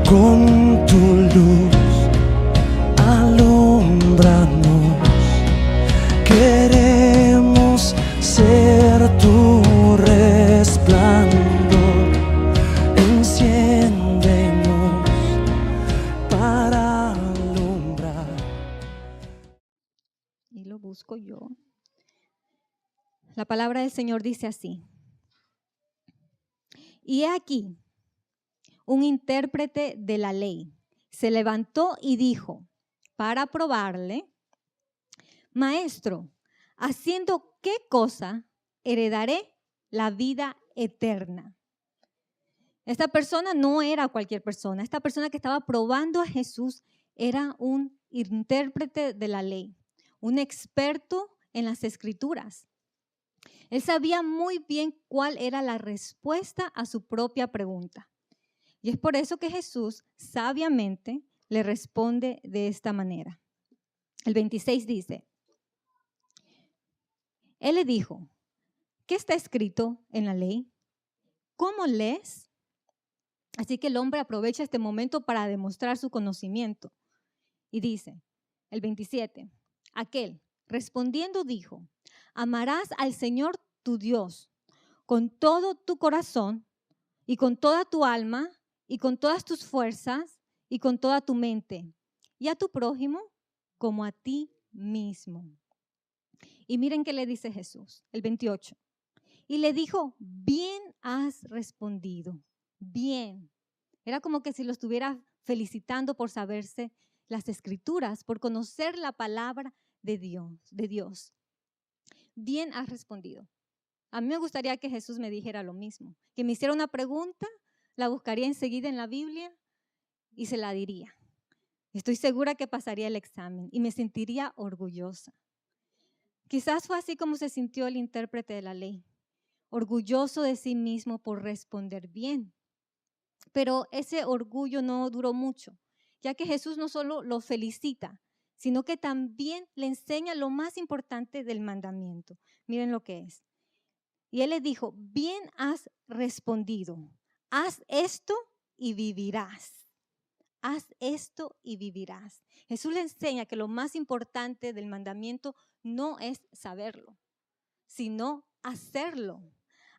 Con tu luz alúmbranos, queremos ser tu resplandor. Enciéndenos para alumbrar. Y lo busco yo. La palabra del Señor dice así: y he aquí, un intérprete de la ley se levantó y dijo, para probarle: Maestro, ¿haciendo qué cosa heredaré la vida eterna? Esta persona no era cualquier persona. Esta persona que estaba probando a Jesús era un intérprete de la ley, un experto en las Escrituras. Él sabía muy bien cuál era la respuesta a su propia pregunta. Y es por eso que Jesús sabiamente le responde de esta manera. El 26 dice, Él le dijo, ¿qué está escrito en la ley? ¿Cómo lees? Así que el hombre aprovecha este momento para demostrar su conocimiento. Y dice, el 27, aquel respondiendo dijo, amarás al Señor tu Dios con todo tu corazón y con toda tu alma y con todas tus fuerzas y con toda tu mente, y a tu prójimo como a ti mismo. Y miren qué le dice Jesús, el 28. Y le dijo, bien has respondido, bien. Era como que si lo estuviera felicitando por saberse las Escrituras, por conocer la palabra de Dios. Bien has respondido. A mí me gustaría que Jesús me dijera lo mismo, que me hiciera una pregunta, la buscaría enseguida en la Biblia y se la diría. Estoy segura que pasaría el examen y me sentiría orgullosa. Quizás fue así como se sintió el intérprete de la ley, orgulloso de sí mismo por responder bien. Pero ese orgullo no duró mucho, ya que Jesús no solo lo felicita, sino que también le enseña lo más importante del mandamiento. Miren lo que es. Y él le dijo, bien has respondido, haz esto y vivirás. Haz esto y vivirás. Jesús le enseña que lo más importante del mandamiento no es saberlo, sino hacerlo.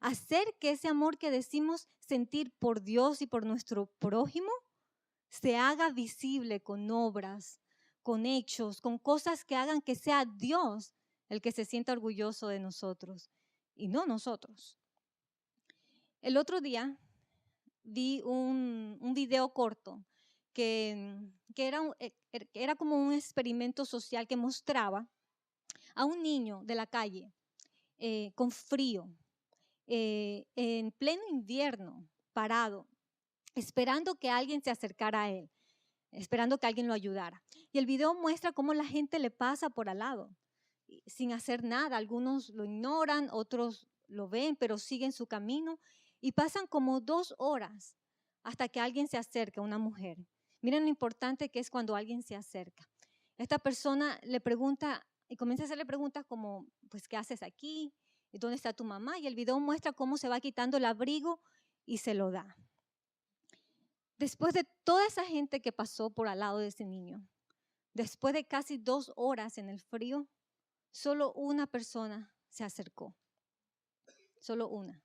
Hacer que ese amor que decimos sentir por Dios y por nuestro prójimo se haga visible con obras, con hechos, con cosas que hagan que sea Dios el que se sienta orgulloso de nosotros y no nosotros. El otro día vi un video corto que era como un experimento social que mostraba a un niño de la calle con frío, en pleno invierno, parado, esperando que alguien se acercara a él, esperando que alguien lo ayudara. Y el video muestra cómo la gente le pasa por al lado, sin hacer nada. Algunos lo ignoran, otros lo ven, pero siguen su camino. Y pasan como 2 horas hasta que alguien se acerca, una mujer. Miren lo importante que es cuando alguien se acerca. Esta persona le pregunta y comienza a hacerle preguntas como, pues, ¿qué haces aquí? ¿Dónde está tu mamá? Y el video muestra cómo se va quitando el abrigo y se lo da. Después de toda esa gente que pasó por al lado de ese niño, después de casi 2 horas en el frío, solo una persona se acercó. Solo una.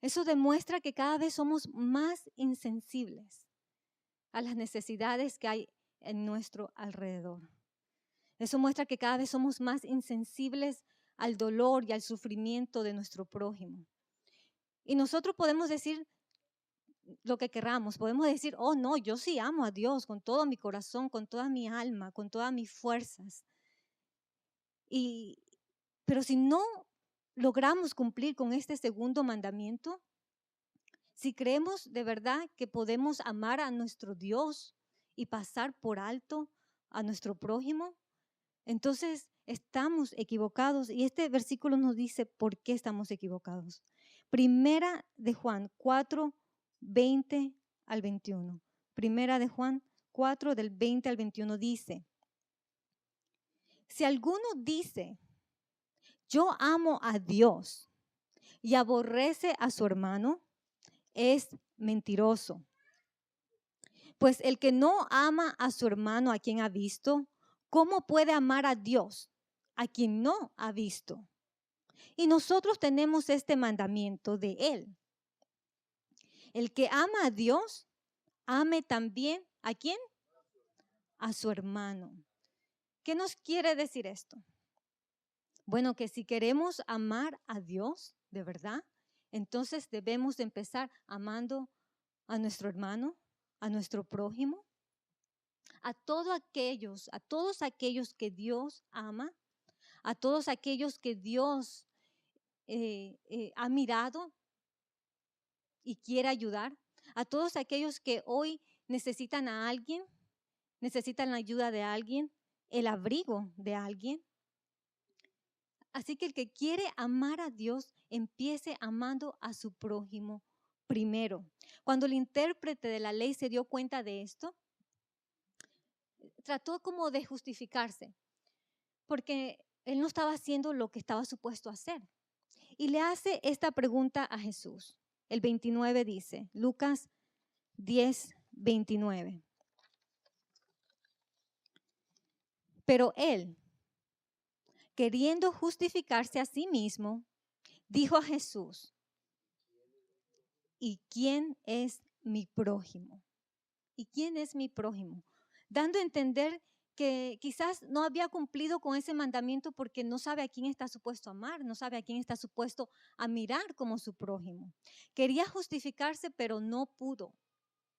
Eso demuestra que cada vez somos más insensibles a las necesidades que hay en nuestro alrededor. Eso muestra que cada vez somos más insensibles al dolor y al sufrimiento de nuestro prójimo. Y nosotros podemos decir lo que queramos, podemos decir, oh no, yo sí amo a Dios con todo mi corazón, con toda mi alma, con todas mis fuerzas. Pero si no logramos cumplir con este segundo mandamiento, si creemos de verdad que podemos amar a nuestro Dios y pasar por alto a nuestro prójimo, entonces estamos equivocados. Y este versículo nos dice por qué estamos equivocados. Primera de Juan 4, 20 al 21. Primera de Juan 4, del 20 al 21 dice, si alguno dice, yo amo a Dios y aborrece a su hermano, es mentiroso. Pues el que no ama a su hermano a quien ha visto, ¿cómo puede amar a Dios a quien no ha visto? Y nosotros tenemos este mandamiento de Él. El que ama a Dios, ame también ¿a quién? A su hermano. ¿Qué nos quiere decir esto? Bueno, que si queremos amar a Dios de verdad, entonces debemos de empezar amando a nuestro hermano, a nuestro prójimo, a todos aquellos que Dios ama, a todos aquellos que Dios ha mirado y quiere ayudar, a todos aquellos que hoy necesitan a alguien, necesitan la ayuda de alguien, el abrigo de alguien. Así que el que quiere amar a Dios, empiece amando a su prójimo primero. Cuando el intérprete de la ley se dio cuenta de esto, trató como de justificarse, porque él no estaba haciendo lo que estaba supuesto a hacer. Y le hace esta pregunta a Jesús. El 29 dice, Lucas 10, 29. Pero él, queriendo justificarse a sí mismo, dijo a Jesús, ¿y quién es mi prójimo? ¿Y quién es mi prójimo? Dando a entender que quizás no había cumplido con ese mandamiento porque no sabe a quién está supuesto a amar, no sabe a quién está supuesto a mirar como su prójimo. Quería justificarse, pero no pudo.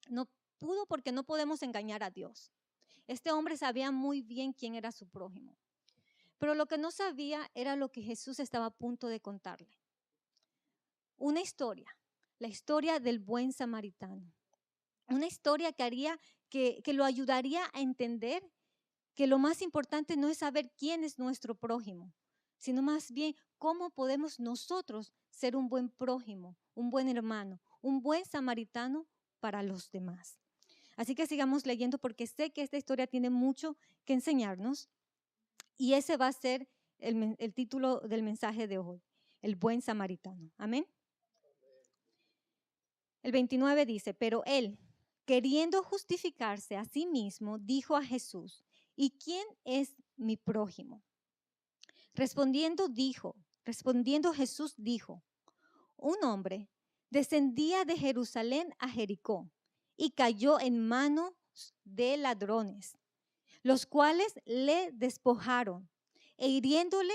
No pudo porque no podemos engañar a Dios. Este hombre sabía muy bien quién era su prójimo. Pero lo que no sabía era lo que Jesús estaba a punto de contarle. Una historia, la historia del buen samaritano. Una historia que haría, que lo ayudaría a entender que lo más importante no es saber quién es nuestro prójimo, sino más bien cómo podemos nosotros ser un buen prójimo, un buen hermano, un buen samaritano para los demás. Así que sigamos leyendo porque sé que esta historia tiene mucho que enseñarnos y ese va a ser el título del mensaje de hoy, el buen samaritano. Amén. El 29 dice, pero él, queriendo justificarse a sí mismo, dijo a Jesús, ¿y quién es mi prójimo? Respondiendo Jesús dijo, un hombre descendía de Jerusalén a Jericó y cayó en manos de ladrones, los cuales le despojaron e hiriéndole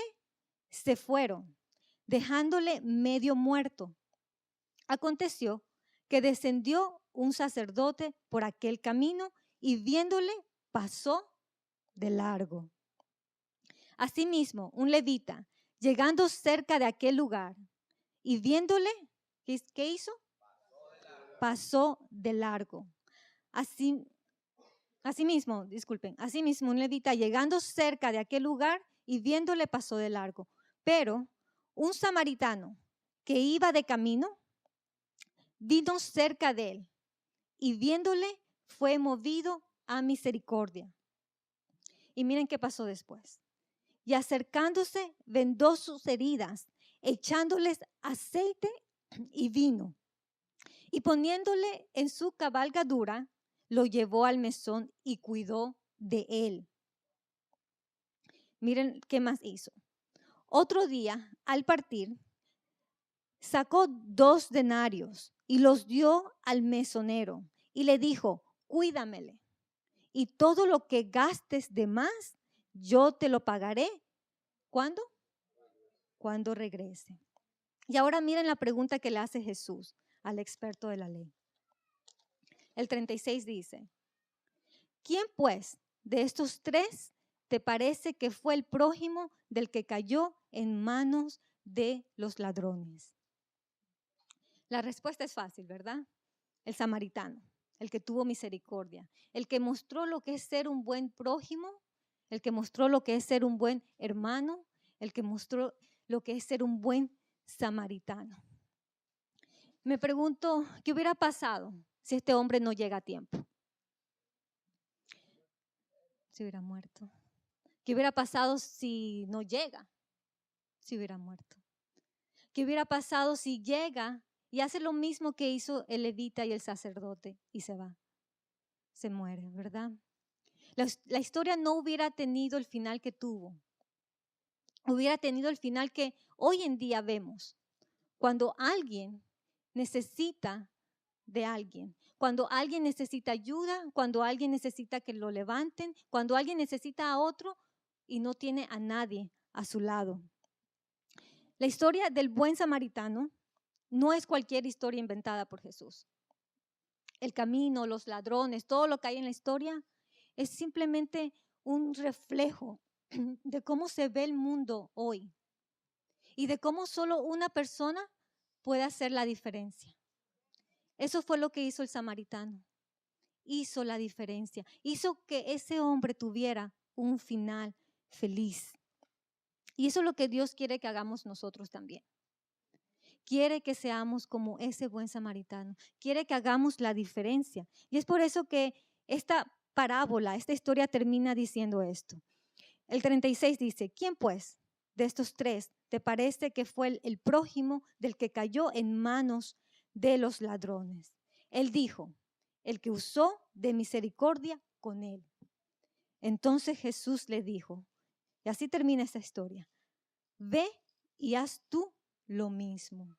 se fueron, dejándole medio muerto. Aconteció que descendió un sacerdote por aquel camino y viéndole pasó de largo. Asimismo, un levita, llegando cerca de aquel lugar y viéndole, ¿qué hizo? Pasó de largo. Asimismo, un levita, llegando cerca de aquel lugar y viéndole, pasó de largo. Pero un samaritano que iba de camino, vino cerca de él y viéndole fue movido a misericordia. Y miren qué pasó después. Y acercándose, vendó sus heridas, echándoles aceite y vino. Y poniéndole en su cabalgadura, lo llevó al mesón y cuidó de él. Miren qué más hizo. Otro día, al partir, sacó 2 denarios y los dio al mesonero y le dijo, cuídamele y todo lo que gastes de más, yo te lo pagaré. ¿Cuándo? Cuando regrese. Y ahora miren la pregunta que le hace Jesús al experto de la ley. El 36 dice, ¿quién pues de estos 3 te parece que fue el prójimo del que cayó en manos de los ladrones? La respuesta es fácil, ¿verdad? El samaritano, el que tuvo misericordia, el que mostró lo que es ser un buen prójimo, el que mostró lo que es ser un buen hermano, el que mostró lo que es ser un buen samaritano. Me pregunto, ¿qué hubiera pasado si este hombre no llega a tiempo? Se hubiera muerto. ¿Qué hubiera pasado si no llega? Se hubiera muerto. ¿Qué hubiera pasado si llega y hace lo mismo que hizo el levita y el sacerdote y se va? se muere, ¿verdad? La historia no hubiera tenido el final que tuvo. Hubiera tenido el final que hoy en día vemos. Cuando alguien necesita de alguien, cuando alguien necesita ayuda, cuando alguien necesita que lo levanten, cuando alguien necesita a otro y no tiene a nadie a su lado. La historia del buen samaritano no es cualquier historia inventada por Jesús. El camino, los ladrones, todo lo que hay en la historia es simplemente un reflejo de cómo se ve el mundo hoy y de cómo solo una persona puede hacer la diferencia. Eso fue lo que hizo el samaritano. Hizo la diferencia. Hizo que ese hombre tuviera un final feliz. Y eso es lo que Dios quiere que hagamos nosotros también. Quiere que seamos como ese buen samaritano. Quiere que hagamos la diferencia. Y es por eso que esta parábola, esta historia termina diciendo esto. El 36 dice, ¿quién pues de estos tres te parece que fue el prójimo del que cayó en manos de los ladrones? Él dijo, el que usó de misericordia con él. Entonces Jesús le dijo, y así termina esta historia, ve y haz tú lo mismo.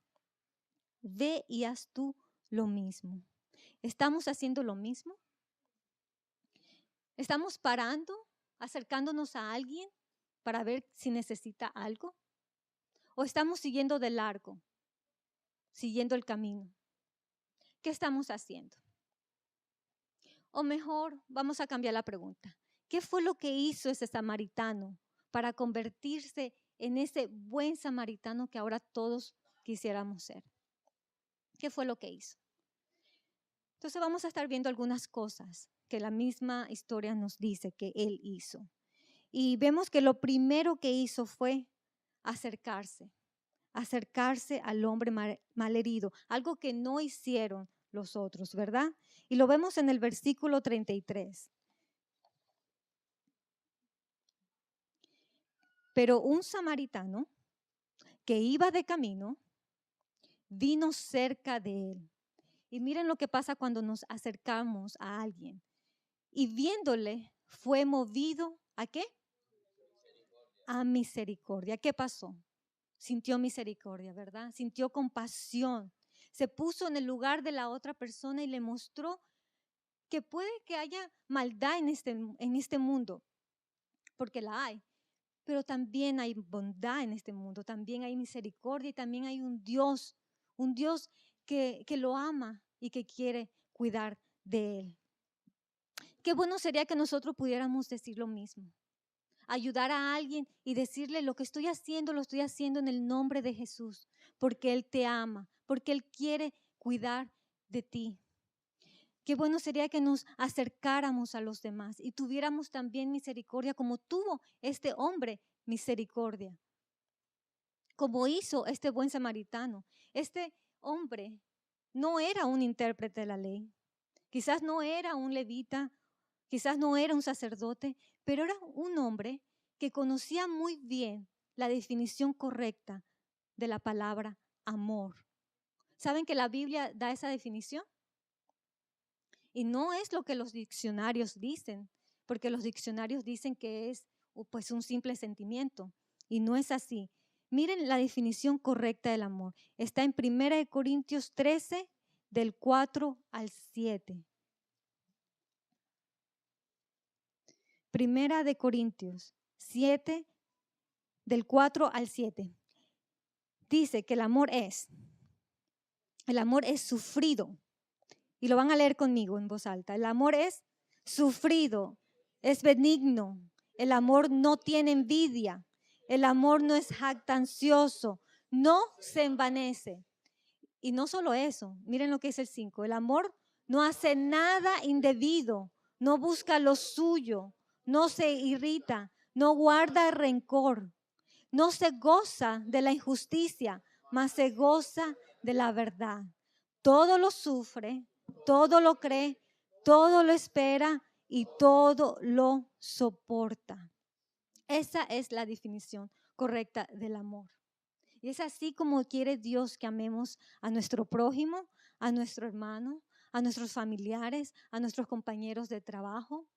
Ve y haz tú lo mismo. ¿Estamos haciendo lo mismo? ¿Estamos parando, acercándonos a alguien para ver si necesita algo? ¿O estamos siguiendo de largo, siguiendo el camino? ¿Qué estamos haciendo? O mejor, vamos a cambiar la pregunta. ¿Qué fue lo que hizo ese samaritano para convertirse en ese buen samaritano que ahora todos quisiéramos ser? ¿Qué fue lo que hizo? Entonces vamos a estar viendo algunas cosas que la misma historia nos dice que él hizo. Y vemos que lo primero que hizo fue acercarse al hombre malherido, algo que no hicieron los otros, ¿verdad? Y lo vemos en el versículo 33. Pero un samaritano que iba de camino vino cerca de él. Y miren lo que pasa cuando nos acercamos a alguien. Y viéndole, fue movido ¿a qué? A misericordia. ¿Qué pasó? Sintió misericordia, ¿verdad? Sintió compasión. Se puso en el lugar de la otra persona y le mostró que puede que haya maldad en este mundo, porque la hay, pero también hay bondad en este mundo, también hay misericordia y también hay un Dios que lo ama y que quiere cuidar de él. Qué bueno sería que nosotros pudiéramos decir lo mismo. Ayudar a alguien y decirle lo que estoy haciendo, lo estoy haciendo en el nombre de Jesús, porque Él te ama, porque Él quiere cuidar de ti. Qué bueno sería que nos acercáramos a los demás y tuviéramos también misericordia como tuvo este hombre misericordia, como hizo este buen samaritano. Este hombre no era un intérprete de la ley, quizás no era un levita, quizás no era un sacerdote, pero era un hombre que conocía muy bien la definición correcta de la palabra amor. ¿Saben que la Biblia da esa definición? Y no es lo que los diccionarios dicen, porque los diccionarios dicen que es pues un simple sentimiento, y no es así. Miren la definición correcta del amor. Está en 1 Corintios 13, del 4 al 7. 1 Corintios 7, del 4 al 7. Dice que el amor es sufrido. Y lo van a leer conmigo en voz alta. El amor es sufrido, es benigno. El amor no tiene envidia. El amor no es jactancioso, no se envanece. Y no solo eso, miren lo que es el 5. El amor no hace nada indebido, no busca lo suyo, no se irrita, no guarda rencor, no se goza de la injusticia, mas se goza de la verdad. Todo lo sufre, todo lo cree, todo lo espera y todo lo soporta. Esa es la definición correcta del amor. Y es así como quiere Dios que amemos a nuestro prójimo, a nuestro hermano, a nuestros familiares, a nuestros compañeros de trabajo.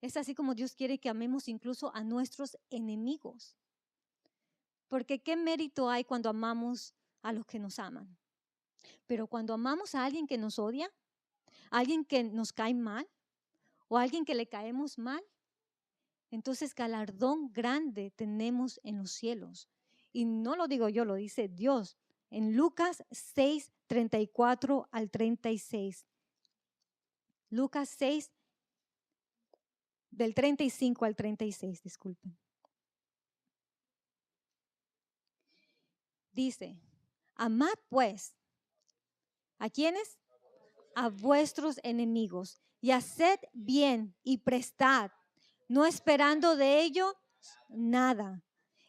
Es así como Dios quiere que amemos incluso a nuestros enemigos. Porque ¿qué mérito hay cuando amamos a los que nos aman? Pero cuando amamos a alguien que nos odia, a alguien que nos cae mal o a alguien que le caemos mal, entonces galardón grande tenemos en los cielos. Y no lo digo yo, lo dice Dios en Lucas 6, 34 al 36. Lucas 6, del 35 al 36, disculpen. Dice, amad pues, ¿a quiénes? A vuestros enemigos, y haced bien y prestad, no esperando de ello nada.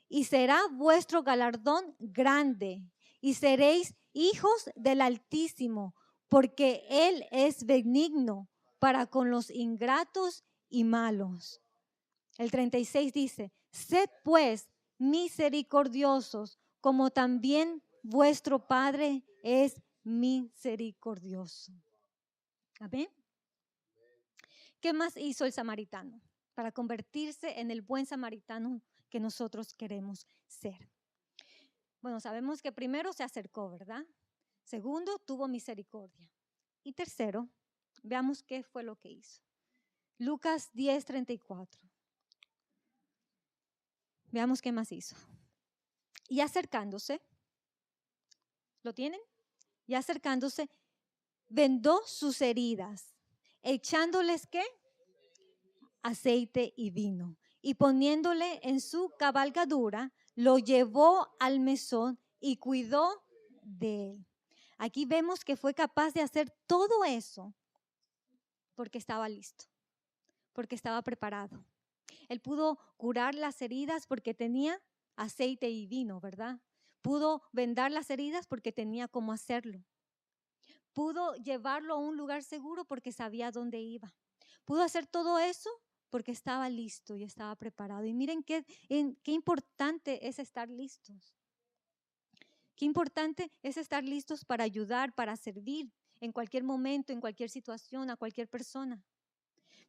Y será vuestro galardón grande, y seréis hijos del Altísimo, porque Él es benigno para con los ingratos y malos. El 36 dice, sed pues misericordiosos, como también vuestro Padre es misericordioso. Amén. ¿Qué más hizo el samaritano para convertirse en el buen samaritano que nosotros queremos ser? Bueno, sabemos que primero se acercó, ¿verdad? Segundo, tuvo misericordia. Y tercero, veamos qué fue lo que hizo. Lucas 10, 34. Veamos qué más hizo. Y acercándose, ¿lo tienen? Y acercándose, vendó sus heridas, echándoles ¿qué? Aceite y vino. Y poniéndole en su cabalgadura, lo llevó al mesón y cuidó de él. Aquí vemos que fue capaz de hacer todo eso porque estaba listo, porque estaba preparado. Él pudo curar las heridas porque tenía aceite y vino, ¿verdad? Pudo vendar las heridas porque tenía cómo hacerlo. Pudo llevarlo a un lugar seguro porque sabía dónde iba. Pudo hacer todo eso porque estaba listo y estaba preparado. Y miren qué importante es estar listos. Qué importante es estar listos para ayudar, para servir en cualquier momento, en cualquier situación, a cualquier persona.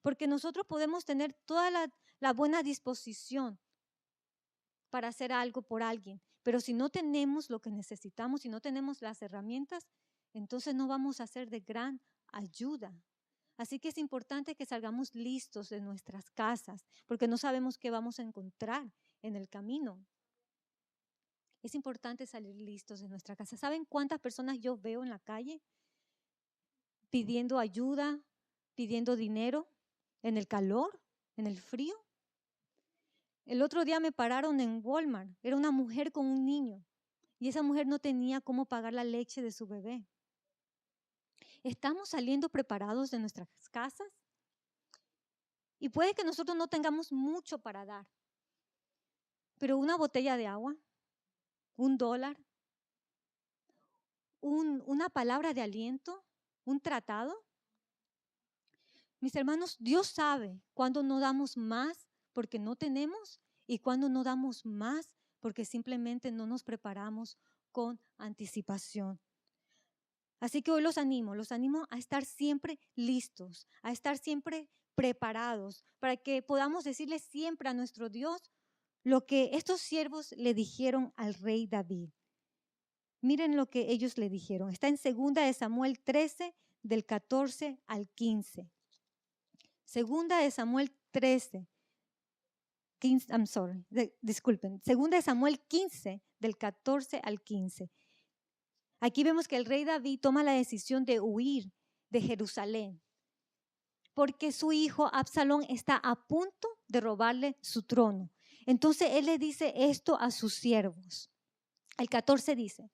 Porque nosotros podemos tener toda la buena disposición para hacer algo por alguien, pero si no tenemos lo que necesitamos, si no tenemos las herramientas, entonces no vamos a ser de gran ayuda. Así que es importante que salgamos listos de nuestras casas, porque no sabemos qué vamos a encontrar en el camino. Es importante salir listos de nuestra casa. ¿Saben cuántas personas yo veo en la calle pidiendo ayuda, pidiendo dinero, en el calor, en el frío? El otro día me pararon en Walmart. Era una mujer con un niño y esa mujer no tenía cómo pagar la leche de su bebé. ¿Estamos saliendo preparados de nuestras casas? Y puede que nosotros no tengamos mucho para dar, pero una botella de agua, $1, una palabra de aliento, un tratado. Mis hermanos, Dios sabe cuándo no damos más porque no tenemos y cuándo no damos más porque simplemente no nos preparamos con anticipación. Así que hoy los animo a estar siempre listos, a estar siempre preparados para que podamos decirle siempre a nuestro Dios lo que estos siervos le dijeron al rey David. Miren lo que ellos le dijeron. Está en 2 de Samuel 13, del 14 al 15. 2 de Samuel 13, 15, disculpen, 2 de Samuel 15, del 14 al 15. Aquí vemos que el rey David toma la decisión de huir de Jerusalén porque su hijo Absalón está a punto de robarle su trono. Entonces él le dice esto a sus siervos. El 14 dice,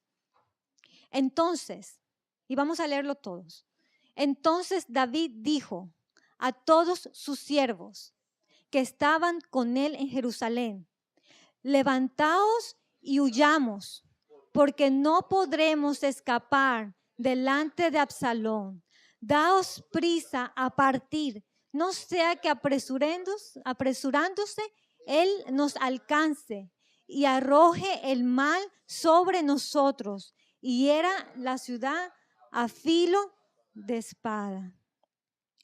entonces, y vamos a leerlo todos. Entonces David dijo a todos sus siervos que estaban con él en Jerusalén, levantaos y huyamos, porque no podremos escapar delante de Absalón. Daos prisa a partir, no sea que apresurándose, él nos alcance y arroje el mal sobre nosotros y hiera la ciudad a filo de espada.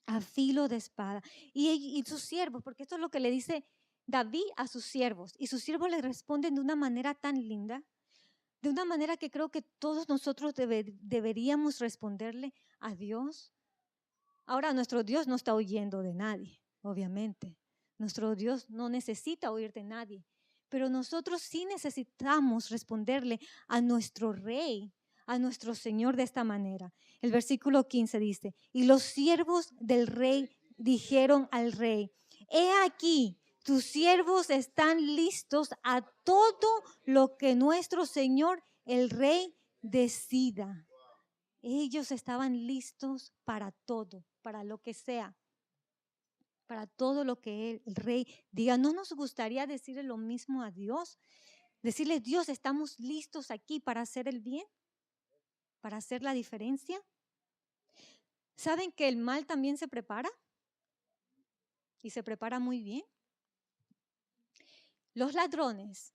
A filo de espada. Y sus siervos, porque esto es lo que le dice David a sus siervos. Y sus siervos le responden de una manera tan linda, de una manera que creo que todos nosotros deberíamos responderle a Dios. Ahora, nuestro Dios no está huyendo de nadie, obviamente. Nuestro Dios no necesita huir de nadie. Pero nosotros sí necesitamos responderle a nuestro Rey, a nuestro Señor de esta manera. El versículo 15 dice, y los siervos del Rey dijeron al Rey, he aquí, tus siervos están listos a todo lo que nuestro Señor el Rey decida. Ellos estaban listos para todo, para lo que sea, para todo lo que el Rey diga. ¿No nos gustaría decirle lo mismo a Dios? Decirle, Dios, estamos listos aquí para hacer el bien, para hacer la diferencia. ¿Saben que el mal también se prepara? Y se prepara muy bien. Los ladrones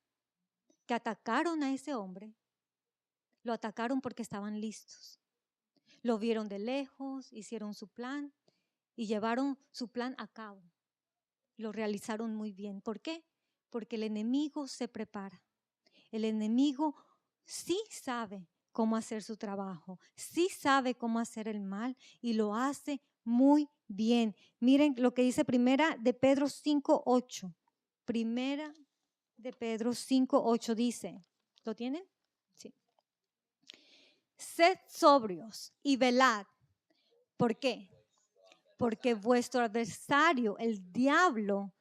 que atacaron a ese hombre, lo atacaron porque estaban listos. Lo vieron de lejos, hicieron su plan y llevaron su plan a cabo. Lo realizaron muy bien. ¿Por qué? Porque el enemigo se prepara. El enemigo sí sabe cómo hacer su trabajo, sí sabe cómo hacer el mal y lo hace muy bien. Miren lo que dice Primera de Pedro 5:8. Primera de Pedro 5:8 dice, ¿lo tienen? Sí. Sed sobrios y velad. ¿Por qué? Porque vuestro adversario, el diablo,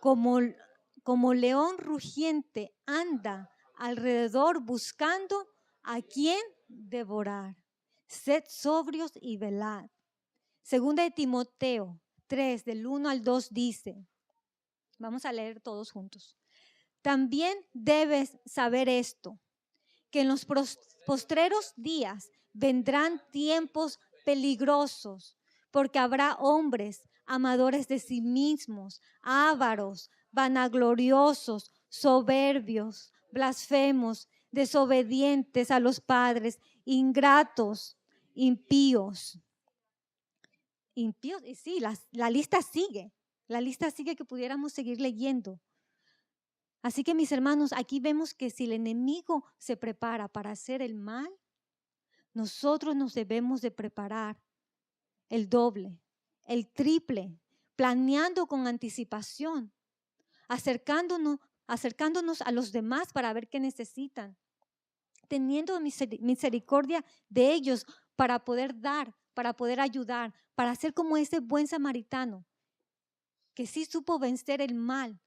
como león rugiente, anda alrededor buscando a quien devorar. Sed sobrios y velad. Segunda de Timoteo 3, del 1 al 2 dice, vamos a leer todos juntos. También debes saber esto, que en los postreros días vendrán tiempos peligrosos, porque habrá hombres amadores de sí mismos, ávaros, vanagloriosos, soberbios, blasfemos, desobedientes a los padres, ingratos, impíos. Impíos, y sí, la lista sigue que pudiéramos seguir leyendo. Así que mis hermanos, aquí vemos que si el enemigo se prepara para hacer el mal, nosotros nos debemos de preparar el doble, el triple, planeando con anticipación, acercándonos a los demás para ver qué necesitan, teniendo misericordia de ellos para poder dar, para poder ayudar, para ser como ese buen samaritano que sí supo vencer el mal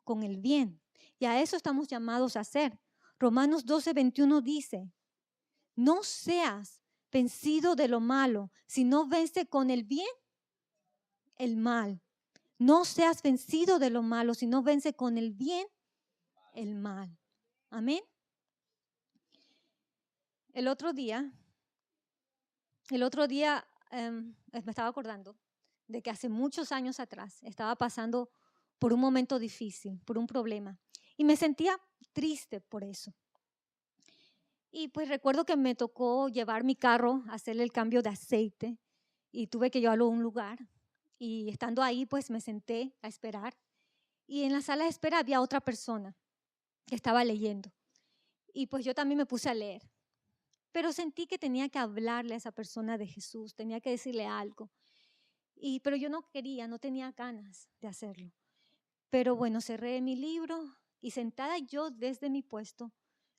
con el bien. Y a eso estamos llamados a hacer. Romanos 12:21 dice, no seas vencido de lo malo, sino vence con el bien el mal. No seas vencido de lo malo, sino vence con el bien el mal. Amén. El otro día me estaba acordando de que hace muchos años atrás estaba pasando por un momento difícil, por un problema. Y me sentía triste por eso. Y pues recuerdo que me tocó llevar mi carro, hacerle el cambio de aceite y tuve que llevarlo a un lugar. Y estando ahí, pues me senté a esperar. Y en la sala de espera había otra persona que estaba leyendo. Y pues yo también me puse a leer. Pero sentí que tenía que hablarle a esa persona de Jesús, tenía que decirle algo. Pero yo no quería, no tenía ganas de hacerlo. Pero bueno, cerré mi libro y sentada yo desde mi puesto,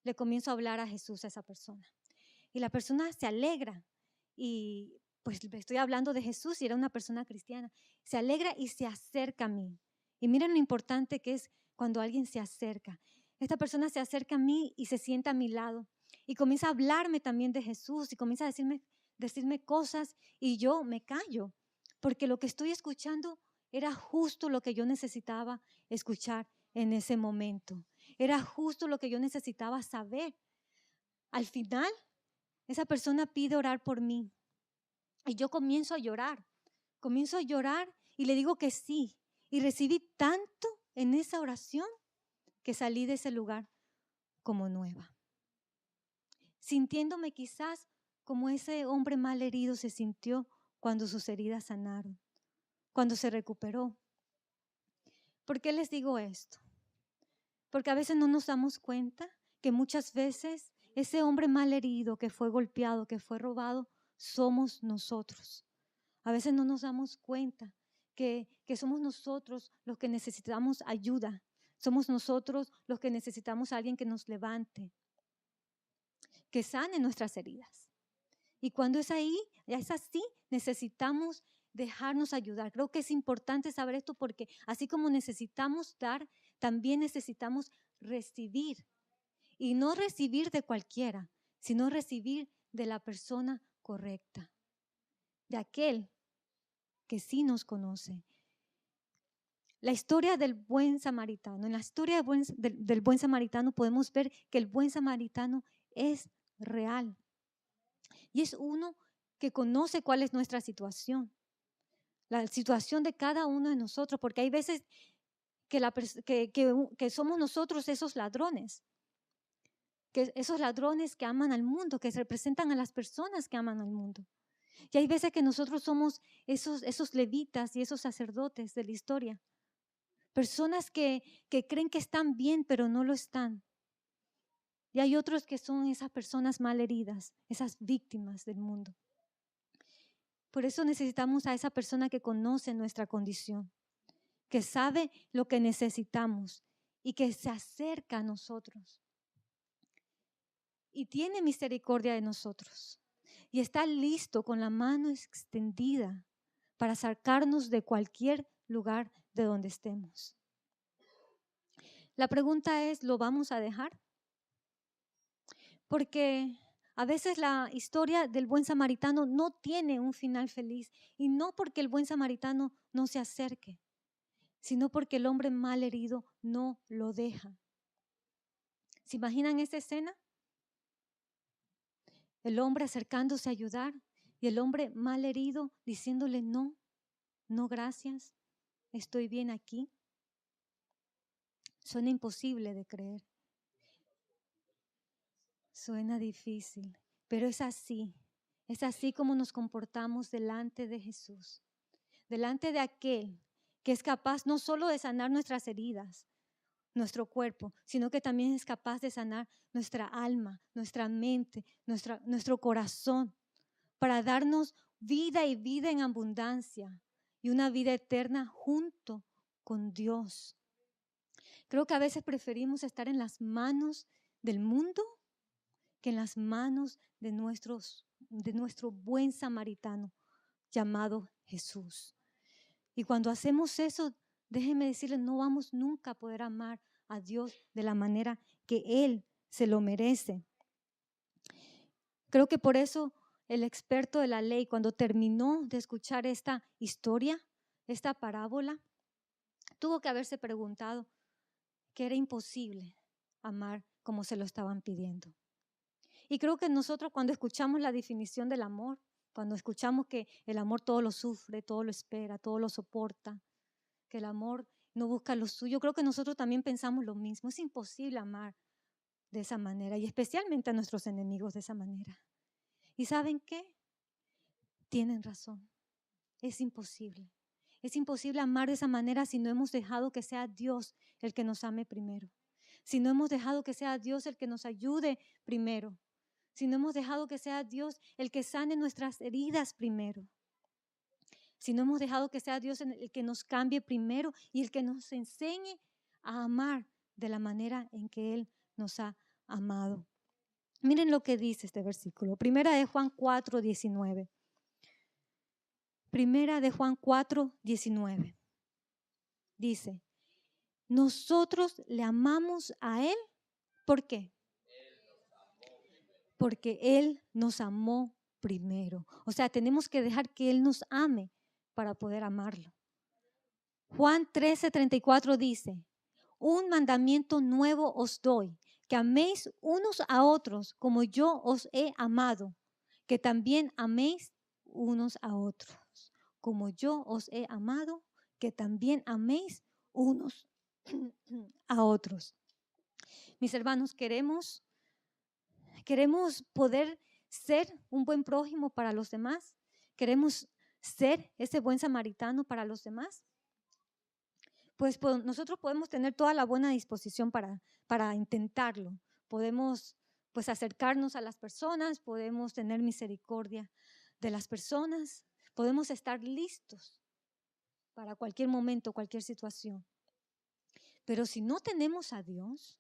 le comienzo a hablar a Jesús a esa persona. Y la persona se alegra y pues le estoy hablando de Jesús y era una persona cristiana. Se alegra y se acerca a mí. Y miren lo importante que es cuando alguien se acerca. Esta persona se acerca a mí y se sienta a mi lado y comienza a hablarme también de Jesús y comienza a decirme cosas y yo me callo porque lo que estoy escuchando era justo lo que yo necesitaba escuchar en ese momento. Era justo lo que yo necesitaba saber. Al final, esa persona pide orar por mí y yo comienzo a llorar y le digo que sí. Y recibí tanto en esa oración que salí de ese lugar como nueva. Sintiéndome quizás como ese hombre mal herido se sintió cuando sus heridas sanaron, cuando se recuperó. ¿Por qué les digo esto? Porque a veces no nos damos cuenta que muchas veces ese hombre mal herido, que fue golpeado, que fue robado, somos nosotros. A veces no nos damos cuenta que somos nosotros los que necesitamos ayuda. Somos nosotros los que necesitamos a alguien que nos levante, que sane nuestras heridas. Y cuando es así, necesitamos dejarnos ayudar. Creo que es importante saber esto porque así como necesitamos dar, también necesitamos recibir. Y no recibir de cualquiera, sino recibir de la persona correcta, de aquel que sí nos conoce. La historia del buen samaritano. En la historia del buen samaritano podemos ver que el buen samaritano es real. Y es uno que conoce cuál es nuestra situación, la situación de cada uno de nosotros, porque hay veces que somos nosotros esos ladrones, que esos ladrones que aman al mundo, que representan a las personas que aman al mundo. Y hay veces que nosotros somos esos levitas y esos sacerdotes de la historia, personas que creen que están bien, pero no lo están. Y hay otros que son esas personas mal heridas, esas víctimas del mundo. Por eso necesitamos a esa persona que conoce nuestra condición, que sabe lo que necesitamos y que se acerca a nosotros y tiene misericordia de nosotros y está listo con la mano extendida para sacarnos de cualquier lugar de donde estemos. La pregunta es, ¿lo vamos a dejar? Porque a veces la historia del buen samaritano no tiene un final feliz, y no porque el buen samaritano no se acerque, sino porque el hombre mal herido no lo deja. ¿Se imaginan esa escena? El hombre acercándose a ayudar y el hombre mal herido diciéndole no, no gracias, estoy bien aquí. Suena imposible de creer. Suena difícil, pero es así como nos comportamos delante de Jesús, delante de aquel que es capaz no solo de sanar nuestras heridas, nuestro cuerpo, sino que también es capaz de sanar nuestra alma, nuestra mente, nuestro corazón, para darnos vida y vida en abundancia y una vida eterna junto con Dios. Creo que a veces preferimos estar en las manos del mundo que en las manos de nuestro buen samaritano llamado Jesús. Y cuando hacemos eso, déjenme decirles, no vamos nunca a poder amar a Dios de la manera que Él se lo merece. Creo que por eso el experto de la ley, cuando terminó de escuchar esta historia, esta parábola, tuvo que haberse preguntado que era imposible amar como se lo estaban pidiendo. Y creo que nosotros cuando escuchamos la definición del amor, cuando escuchamos que el amor todo lo sufre, todo lo espera, todo lo soporta, que el amor no busca lo suyo, creo que nosotros también pensamos lo mismo. Es imposible amar de esa manera y especialmente a nuestros enemigos de esa manera. ¿Y saben qué? Tienen razón. Es imposible. Es imposible amar de esa manera si no hemos dejado que sea Dios el que nos ame primero. Si no hemos dejado que sea Dios el que nos ayude primero. Si no hemos dejado que sea Dios el que sane nuestras heridas primero. Si no hemos dejado que sea Dios el que nos cambie primero y el que nos enseñe a amar de la manera en que Él nos ha amado. Miren lo que dice este versículo. Primera de Juan 4:19. Primera de Juan 4:19. Dice, nosotros le amamos a Él. ¿Por qué? Porque Él nos amó primero. O sea, tenemos que dejar que Él nos ame para poder amarlo. Juan 13:34 dice, un mandamiento nuevo os doy, que améis unos a otros como yo os he amado, que también améis unos a otros. Como yo os he amado, que también améis unos a otros. Mis hermanos, queremos poder ser un buen prójimo para los demás? ¿Queremos ser ese buen samaritano para los demás? Pues nosotros podemos tener toda la buena disposición para intentarlo. Podemos pues acercarnos a las personas, podemos tener misericordia de las personas, podemos estar listos para cualquier momento, cualquier situación. Pero si no tenemos a Dios,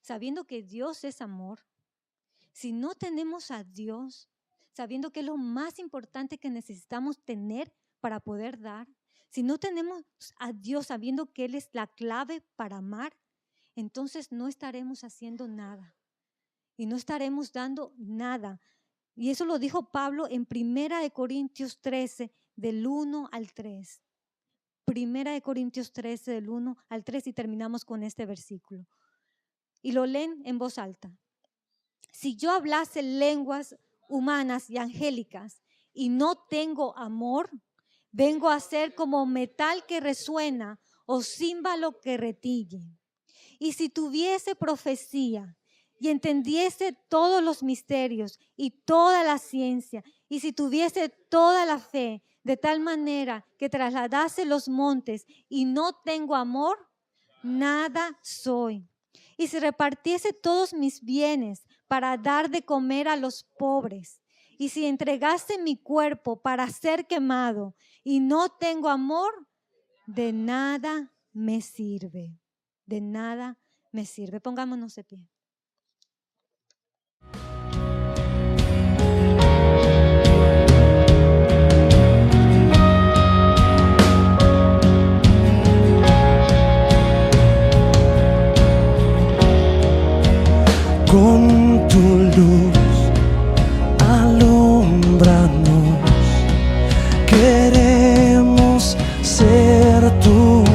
sabiendo que Dios es amor, si no tenemos a Dios, sabiendo que es lo más importante que necesitamos tener para poder dar, si no tenemos a Dios sabiendo que Él es la clave para amar, entonces no estaremos haciendo nada y no estaremos dando nada. Y eso lo dijo Pablo en 1 Corintios 13, del 1 al 3. 1 Corintios 13, del 1 al 3, y terminamos con este versículo. Y lo leen en voz alta. Si yo hablase lenguas humanas y angélicas y no tengo amor, vengo a ser como metal que resuena o címbalo que retiñe. Y si tuviese profecía y entendiese todos los misterios y toda la ciencia, y si tuviese toda la fe, de tal manera que trasladase los montes y no tengo amor, nada soy. Y si repartiese todos mis bienes para dar de comer a los pobres, y si entregase mi cuerpo para ser quemado y no tengo amor, de nada me sirve. De nada me sirve. Pongámonos de pie. Con tu luz alúmbranos, queremos ser tu